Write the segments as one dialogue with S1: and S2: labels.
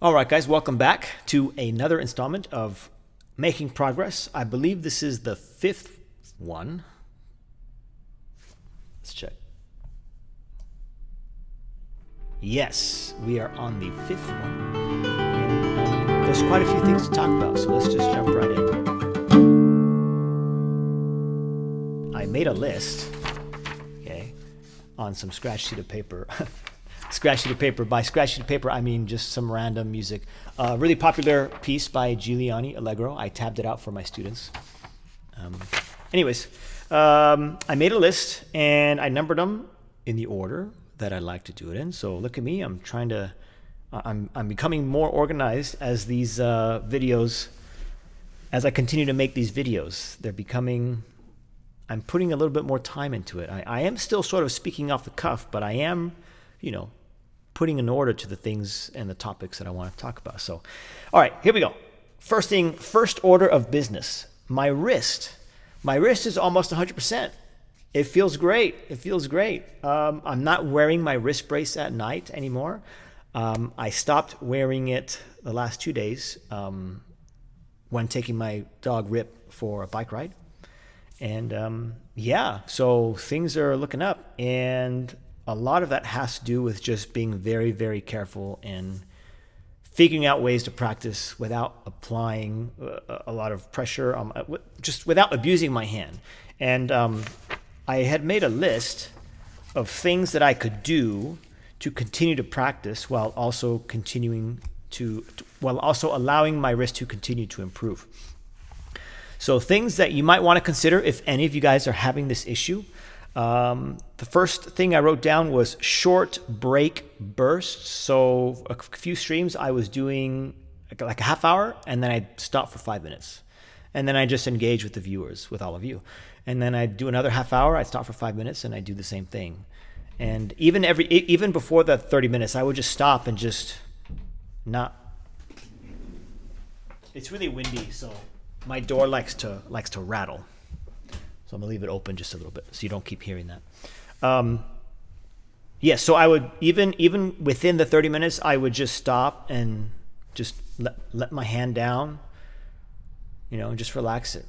S1: All right, guys, welcome back to another installment of Making Progress. I believe this is the fifth one. Let's check. Yes, we are on the fifth one. There's quite a few things to talk about, so let's just jump right in. I made a list, okay, on some scratch sheet of paper. Scratch sheet of paper. By scratch sheet of paper, I mean just some random music. Really popular piece by Giuliani, Allegro. I tabbed it out for my students. I made a list and I numbered them in the order that I like to do it in. So look at me. I'm becoming more organized as these videos, as I continue to make these videos. I'm putting a little bit more time into it. I am still sort of speaking off the cuff, but I am, putting an order to the things and the topics that I want to talk about. So, all right, here we go. First order of business. My wrist is almost 100%. It feels great. I'm not wearing my wrist brace at night anymore. I stopped wearing it the last 2 days when taking my dog Rip for a bike ride. And so things are looking up, and a lot of that has to do with just being very, very careful and figuring out ways to practice without applying a lot of pressure, just without abusing my hand. And I had made a list of things that I could do to continue to practice while also allowing my wrist to continue to improve. So things that you might want to consider if any of you guys are having this issue. The first thing I wrote down was short break bursts. So a few streams I was doing like a half hour, and then I'd stop for 5 minutes. And then I just engage with the viewers, with all of you. And then I'd do another half hour, I'd stop for 5 minutes, and I'd do the same thing. And even before the 30 minutes, I would just stop and just not. It's really windy, so my door likes to rattle. So I'm gonna leave it open just a little bit so you don't keep hearing that. So I would, even within the 30 minutes, I would just stop and just let my hand down, and just relax it.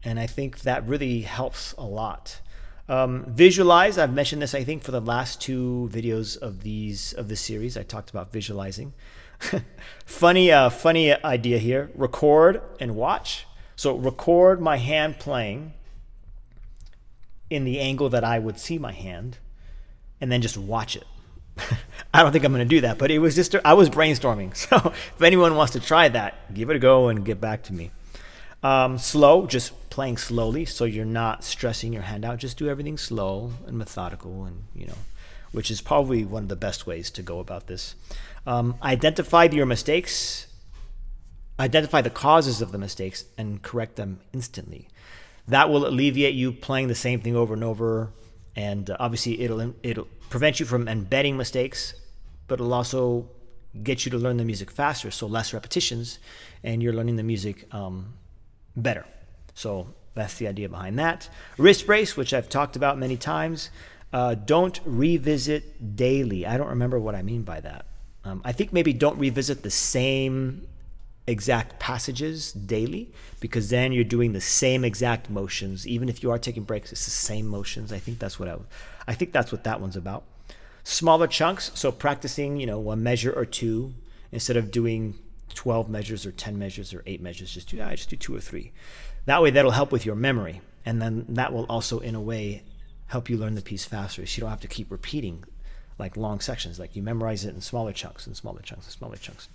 S1: And I think that really helps a lot. Visualize, I've mentioned this, I think, for the last 2 videos of this series. I talked about visualizing. Funny idea here. Record and watch. So record my hand playing in the angle that I would see my hand, and then just watch it. I don't think I'm going to do that, but it was I was brainstorming. So if anyone wants to try that, give it a go and get back to me. Slow, just playing slowly, so you're not stressing your hand out. Just do everything slow and methodical, and which is probably one of the best ways to go about this. Identify your mistakes. Identify the causes of the mistakes and correct them instantly. That will alleviate you playing the same thing over and over, and obviously it'll prevent you from embedding mistakes, but it'll also get you to learn the music faster, so less repetitions, and you're learning the music better. So that's the idea behind that. Wrist brace, which I've talked about many times. Don't revisit daily. I don't remember what I mean by that. I think maybe don't revisit the same exact passages daily, because then you're doing the same exact motions. Even if you are taking breaks, it's the same motions. I think that's what that one's about. Smaller chunks, so practicing, 1 measure or 2 instead of doing 12 measures or 10 measures or 8 measures. Just do 2 or 3. That way, that'll help with your memory, and then that will also, in a way, help you learn the piece faster. So you don't have to keep repeating like long sections. Like you memorize it in smaller chunks and smaller chunks and smaller chunks.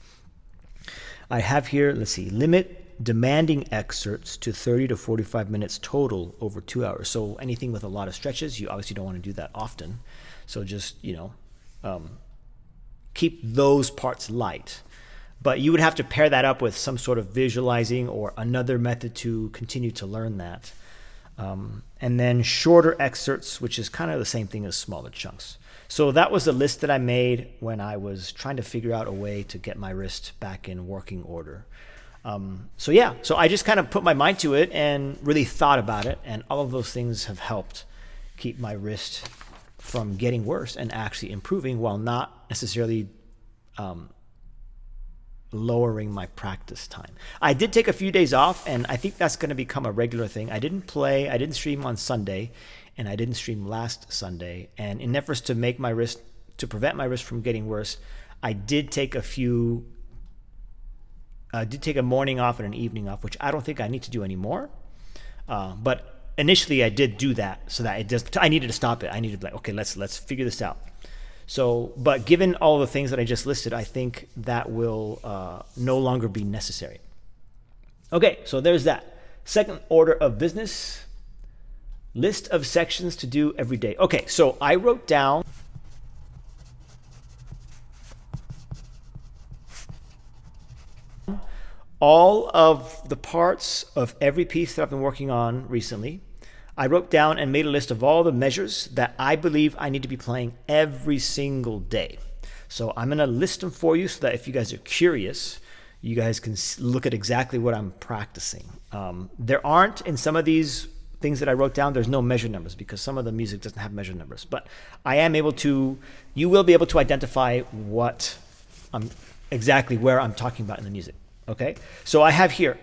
S1: I have here, limit demanding excerpts to 30 to 45 minutes total over 2 hours. So anything with a lot of stretches, you obviously don't want to do that often. So just, keep those parts light. But you would have to pair that up with some sort of visualizing or another method to continue to learn that. And then shorter excerpts, which is kind of the same thing as smaller chunks. So that was the list that I made when I was trying to figure out a way to get my wrist back in working order. So I just kind of put my mind to it and really thought about it, and all of those things have helped keep my wrist from getting worse and actually improving, while not necessarily lowering my practice time. I did take a few days off, and I think that's going to become a regular thing. I didn't stream on Sunday, and I didn't stream last Sunday. And in efforts to prevent my wrist from getting worse, I did take a morning off and an evening off, which I don't think I need to do anymore. But initially I did do that so that I needed to stop it. I needed to be like, okay, let's figure this out. So, but given all the things that I just listed, I think that will no longer be necessary. Okay, so there's that. Second order of business, list of sections to do every day. Okay, so I wrote down all of the parts of every piece that I've been working on recently. I wrote down and made a list of all the measures that I believe I need to be playing every single day. So I'm going to list them for you so that if you guys are curious, you guys can look at exactly what I'm practicing. There aren't, in some of these things that I wrote down, there's no measure numbers because some of the music doesn't have measure numbers. But you will be able to identify exactly where I'm talking about in the music. Okay, so I have here,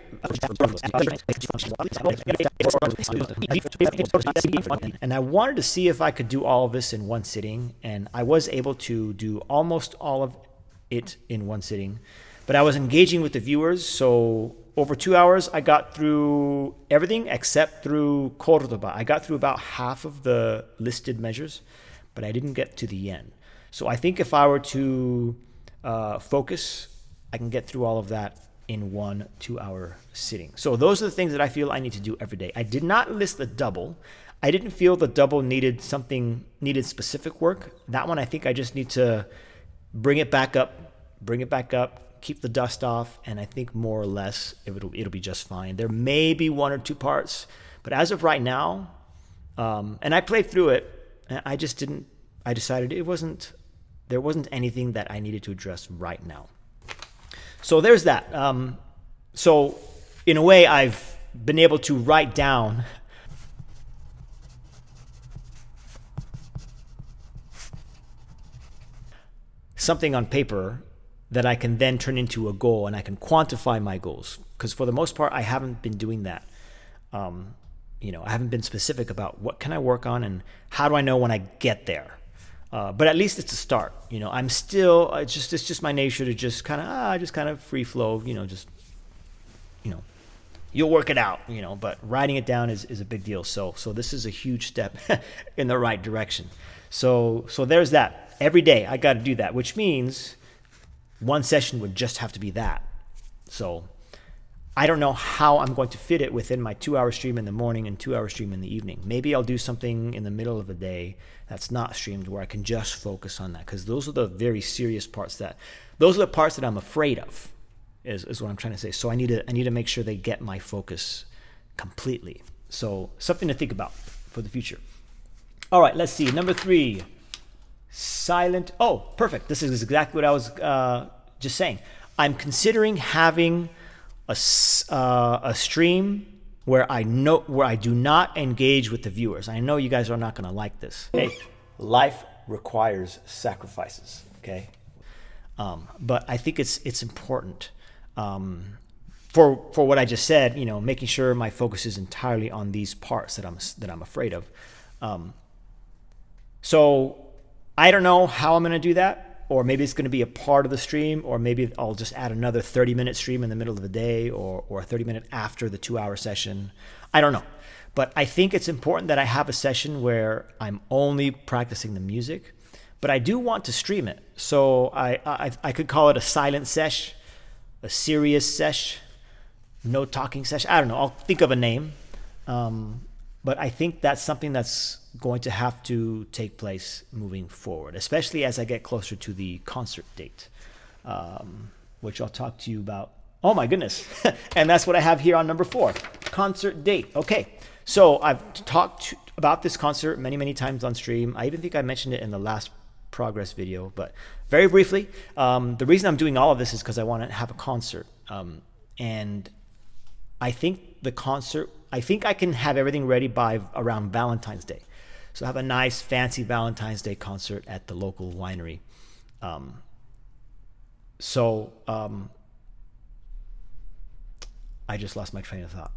S1: and I wanted to see if I could do all of this in one sitting, and I was able to do almost all of it in one sitting, but I was engaging with the viewers, so over 2 hours, I got through everything except through Cordoba. I got through about half of the listed measures, but I didn't get to the end. So I think if I were to focus, I can get through all of that in 1 2-hour sitting. So those are the things that I feel I need to do every day. I did not list the double. I didn't feel the double needed specific work. That one, I think I just need to bring it back up, keep the dust off, and I think more or less it'll be just fine. There may be 1 or 2 parts, but as of right now, and I played through it, and I decided there wasn't anything that I needed to address right now. So there's that. So in a way, I've been able to write down something on paper that I can then turn into a goal, and I can quantify my goals. Because for the most part, I haven't been doing that. I haven't been specific about what can I work on and how do I know when I get there. But at least it's a start. I'm still, it's just my nature to just kind of free flow, you'll work it out, but writing it down is a big deal. So this is a huge step in the right direction. So there's that. Every day I got to do that, which means one session would just have to be that. So I don't know how I'm going to fit it within my 2-hour stream in the morning and 2-hour stream in the evening. Maybe I'll do something in the middle of the day that's not streamed where I can just focus on that, because those are the very serious parts those are the parts that I'm afraid of, is what I'm trying to say. So I need to make sure they get my focus completely. So something to think about for the future. All right, let's see. Number 3, silent. Oh, perfect. This is exactly what I was just saying. I'm considering having a stream where I do not engage with the viewers. I know you guys are not going to like this. Hey, life requires sacrifices. Okay, but I think it's important for what I just said. Making sure my focus is entirely on these parts that I'm afraid of. So I don't know how I'm going to do that. Or maybe it's going to be a part of the stream, or maybe I'll just add another 30-minute stream in the middle of the day, or a 30-minute after the 2-hour session. I don't know. But I think it's important that I have a session where I'm only practicing the music, but I do want to stream it. So I could call it a silent sesh, a serious sesh, no talking sesh. I don't know. I'll think of a name. But I think that's something that's going to have to take place moving forward, especially as I get closer to the concert date, which I'll talk to you about. Oh my goodness. And that's what I have here on number 4, concert date. Okay. So I've talked about this concert many, many times on stream. I even think I mentioned it in the last progress video, but very briefly, the reason I'm doing all of this is because I want to have a concert. And I think I can have everything ready by around Valentine's Day. So have a nice fancy Valentine's Day concert at the local winery. I just lost my train of thought.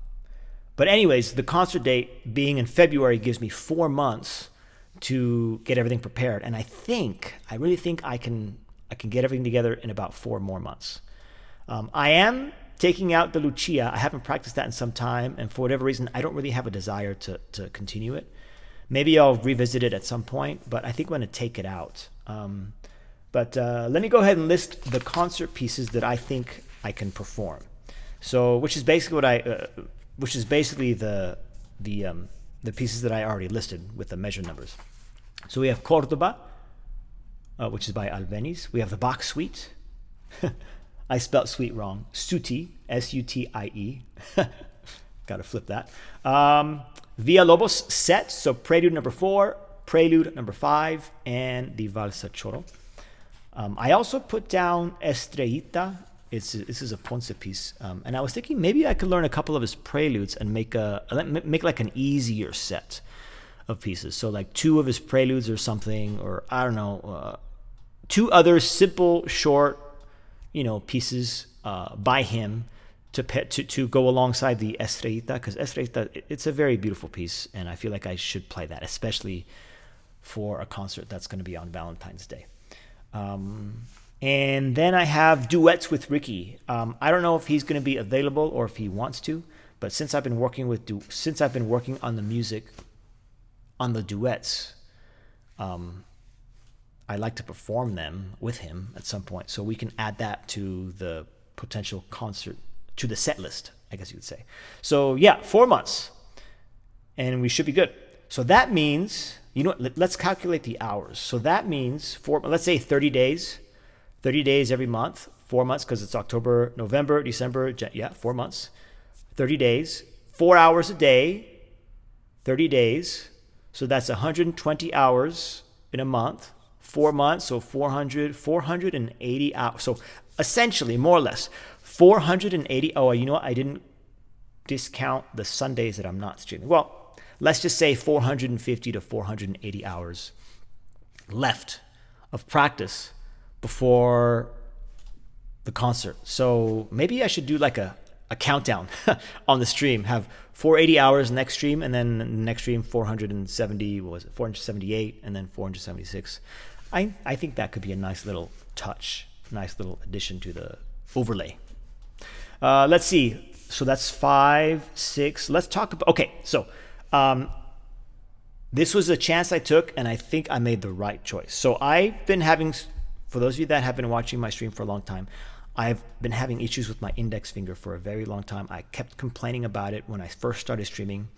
S1: But anyways, the concert date being in February gives me 4 months to get everything prepared. And I really think I can get everything together in about 4 more months. I am taking out the Lucia. I haven't practiced that in some time, and for whatever reason, I don't really have a desire to continue it. Maybe I'll revisit it at some point, but I think I'm going to take it out. But let me go ahead and list the concert pieces that I think I can perform. So, which is basically the pieces that I already listed with the measure numbers. So we have Cordoba, which is by Albeniz. We have the Bach Suite. I spelled suite wrong. Sutie, S-U-T-I-E. Got to flip that. Villalobos set, so Prelude number 4, Prelude number 5, and the Valsacciolo. I also put down Estrellita. This is a Ponce piece, and I was thinking maybe I could learn a couple of his preludes and make like an easier set of pieces. So like 2 of his preludes or something, or I don't know, 2 other simple, short, pieces by him to go alongside the Estrellita, because Estrellita, it's a very beautiful piece, and I feel like I should play that, especially for a concert that's going to be on Valentine's Day. And then I have duets with Ricky. I don't know if he's going to be available or if he wants to, but since I've been working on the music on the duets, I like to perform them with him at some point, so we can add that to the potential concert, to the set list, I guess you would say. So yeah, 4 months, and we should be good. So that means, let's calculate the hours. So that means let's say 30 days. 30 days every month, 4 months, because it's October, November, December, 4 months. 30 days, 4 hours a day, 30 days. So that's 120 hours in a month, 4 months, so 480 hours. So essentially, more or less, 480. Oh, you know what? I didn't discount the Sundays that I'm not streaming. Well, let's just say 450 to 480 hours left of practice before the concert. So maybe I should do like a countdown on the stream, have 480 hours next stream, and then next stream 478, and then 476. I think that could be a nice little touch, nice little addition to the overlay. Let's see. So that's 5, 6. Let's talk about, okay, so this was a chance I took, and I think I made the right choice. So I've been having, for those of you that have been watching my stream for a long time, I've been having issues with my index finger for a very long time. I kept complaining about it when I first started streaming,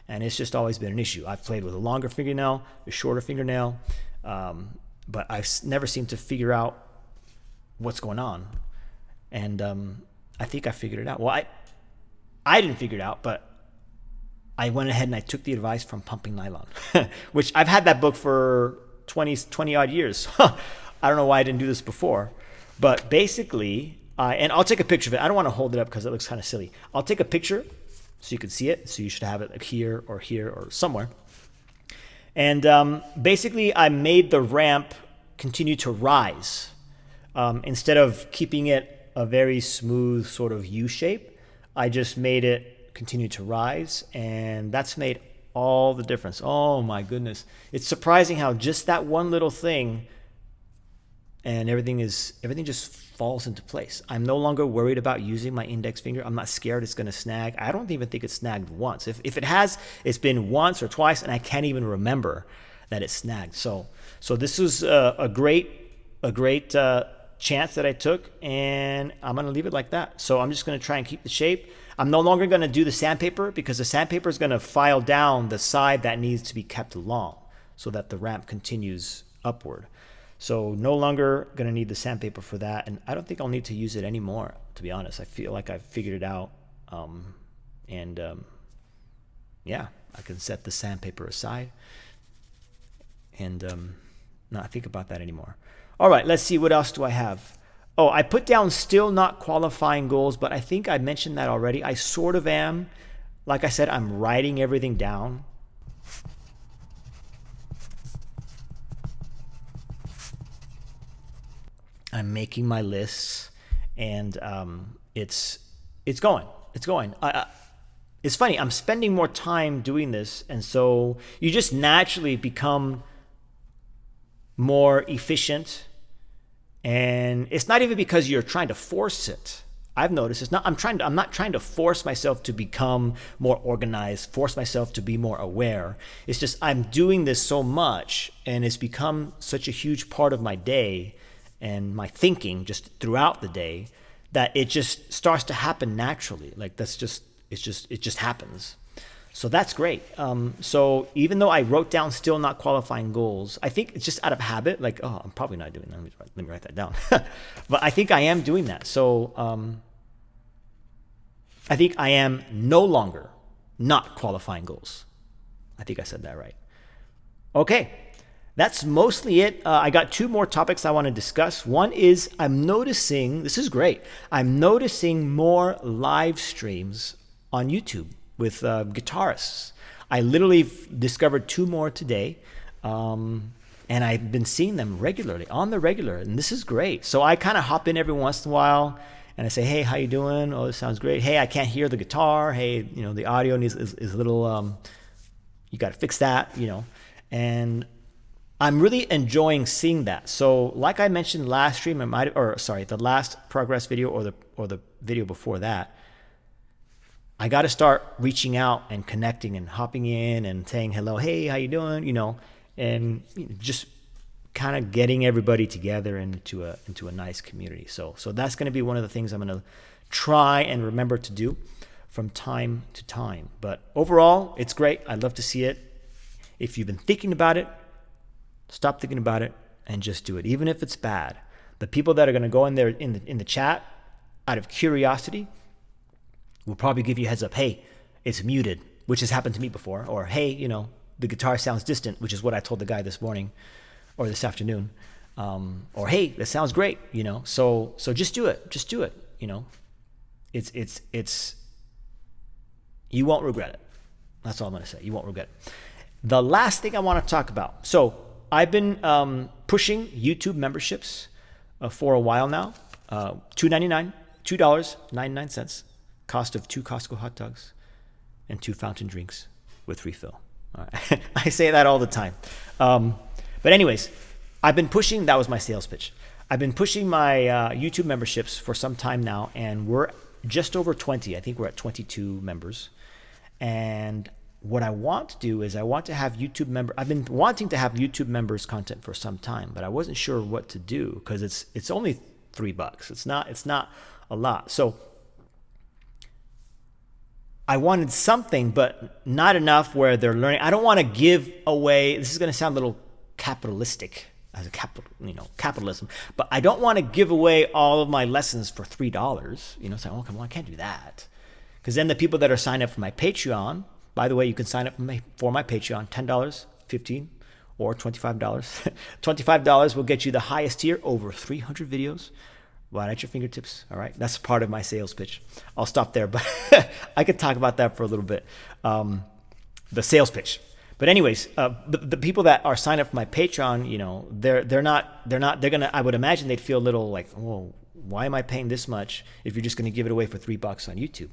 S1: and it's just always been an issue. I've played with a longer fingernail, a shorter fingernail, but I've never seemed to figure out what's going on. And I think I figured it out. Well, I didn't figure it out, but I went ahead and I took the advice from Pumping Nylon, which I've had that book for 20 odd years. I don't know why I didn't do this before, but basically, and I'll take a picture of it. I don't want to hold it up because it looks kind of silly. I'll take a picture so you can see it. So you should have it like here or somewhere. And basically, I made the ramp continue to rise. Instead of keeping it a very smooth sort of U shape, I just made it continue to rise, and that's made all the difference. Oh my goodness. It's surprising how just that one little thing, and everything just falls into place. I'm no longer worried about using my index finger. I'm not scared it's going to snag. I don't even think it snagged once. If it has, it's been once or twice, and I can't even remember that it snagged. So this was a great chance that I took, and I'm going to leave it like that. So I'm just going to try and keep the shape. I'm no longer going to do the sandpaper because the sandpaper is going to file down the side that needs to be kept long so that the ramp continues upward. So no longer going to need the sandpaper for that, and I don't think I'll need to use it anymore, to be honest. I feel like I've figured it out, yeah, I can set the sandpaper aside and not think about that anymore. All right, let's see, what else do I have? Oh, I put down still not qualifying goals, but I think I mentioned that already. I sort of am. Like I said, I'm writing everything down. I'm making my lists, and it's going. It's going. It's funny. I'm spending more time doing this, and so you just naturally become more efficient. And it's not even because you're trying to force it. I've noticed it's not. I'm not trying to force myself to become more organized, force myself to be more aware. It's just I'm doing this so much, and it's become such a huge part of my day and my thinking just throughout the day that it just starts to happen naturally. Like it just happens. So that's great. So even though I wrote down still not qualifying goals, I think it's just out of habit. Like, oh, I'm probably not doing that. Let me write that down. But I think I am doing that. So I think I am no longer not qualifying goals. I think I said that right. Okay, that's mostly it. I got two more topics I want to discuss. One is I'm noticing, this is great, I'm noticing more live streams on YouTube with guitarists. I literally discovered two more today, and I've been seeing them regularly, on the regular, and this is great. So I kind of hop in every once in a while, and I say, hey, how you doing? Oh, this sounds great. Hey, I can't hear the guitar. Hey, the audio is a little, you got to fix that, and I'm really enjoying seeing that. So like I mentioned last stream, the last progress video or the video before that, I got to start reaching out and connecting and hopping in and saying hello, hey, how you doing? And just kind of getting everybody together into a nice community. So that's going to be one of the things I'm going to try and remember to do from time to time. But overall, it's great. I'd love to see it. If you've been thinking about it, stop thinking about it and just do it, even if it's bad. The people that are going to go in there in the chat out of curiosity will probably give you a heads up. Hey, it's muted, which has happened to me before. Or, hey, the guitar sounds distant, which is what I told the guy this morning or this afternoon. Or, hey, that sounds great, So just do it. Just do it, It's you won't regret it. That's all I'm going to say. You won't regret it. The last thing I want to talk about. So I've been pushing YouTube memberships for a while now. $2.99, $2.99. Cost of 2 Costco hot dogs and 2 fountain drinks with refill. All right. I say that all the time. But anyways, I've been pushing, that was my sales pitch. I've been pushing my YouTube memberships for some time now, and we're just over 20. I think we're at 22 members. And what I want to do is I want to have I've been wanting to have YouTube members content for some time, but I wasn't sure what to do because it's only $3. It's not a lot. So I wanted something, but not enough where they're learning. I don't want to give away, this is going to sound a little capitalistic, as a capitalism, but I don't want to give away all of my lessons for $3. Say, oh, come on, I can't do that. Because then the people that are signed up for my Patreon, by the way, you can sign up for my Patreon, $10, $15, or $25. $25 will get you the highest tier, over 300 videos, right at your fingertips. All right, that's part of my sales pitch. I'll stop there, but I could talk about that for a little bit. The sales pitch. But anyways, the people that are signed up for my Patreon, they're gonna. I would imagine they'd feel a little like, oh, why am I paying this much if you're just gonna give it away for $3 on YouTube?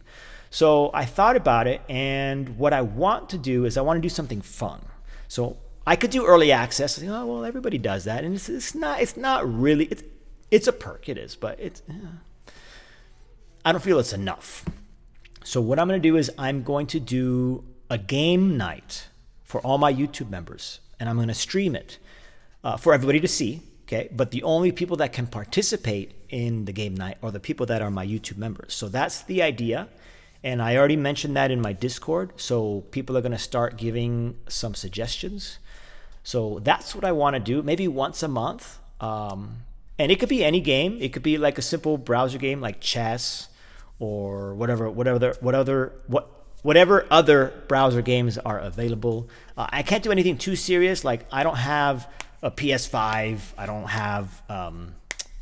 S1: So I thought about it, and what I want to do is I want to do something fun. So I could do early access. Oh, well, everybody does that, and it's not really. It's a perk, it is, but I don't feel it's enough. So what I'm going to do is I'm going to do a game night for all my YouTube members, and I'm going to stream it for everybody to see, okay? But the only people that can participate in the game night are the people that are my YouTube members. So that's the idea, and I already mentioned that in my Discord, so people are going to start giving some suggestions. So that's what I want to do, maybe once a month. And it could be any game. It could be like a simple browser game like chess or whatever other browser games are available. I can't do anything too serious. Like I don't have a PS5. I don't have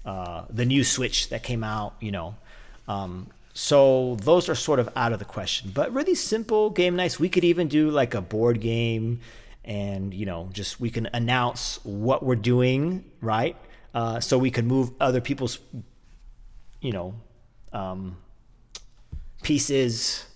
S1: the new Switch that came out, So those are sort of out of the question. But really simple game nights. We could even do like a board game and, just we can announce what we're doing, right? So we can move other people's, pieces,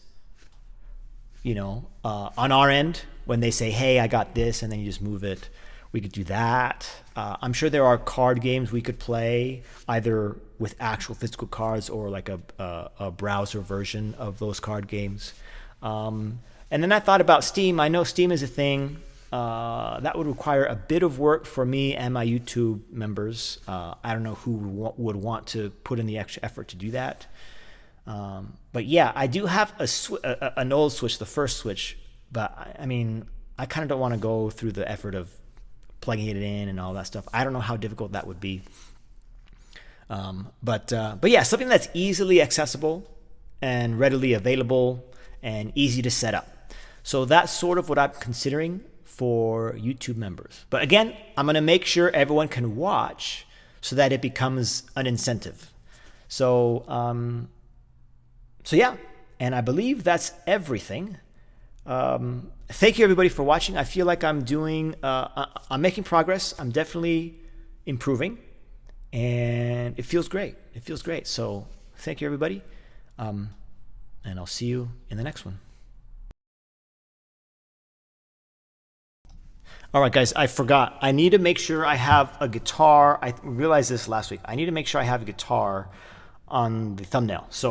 S1: on our end when they say, hey, I got this, and then you just move it. We could do that. I'm sure there are card games we could play either with actual physical cards or like a browser version of those card games. And then I thought about Steam. I know Steam is a thing. That would require a bit of work for me and my YouTube members. I don't know who would want to put in the extra effort to do that. But yeah, I do have an old Switch, the first Switch, but I kind of don't want to go through the effort of plugging it in and all that stuff. I don't know how difficult that would be. But yeah, something that's easily accessible and readily available and easy to set up. So that's sort of what I'm considering for YouTube members. But again, I'm going to make sure everyone can watch so that it becomes an incentive. So yeah, and I believe that's everything. Thank you everybody for watching. I feel like I'm making progress. I'm definitely improving, and it feels great. So thank you everybody. And I'll see you in the next one. All right, guys, I forgot. I need to make sure I have a guitar. I realized this last week. I need to make sure I have a guitar on the thumbnail. So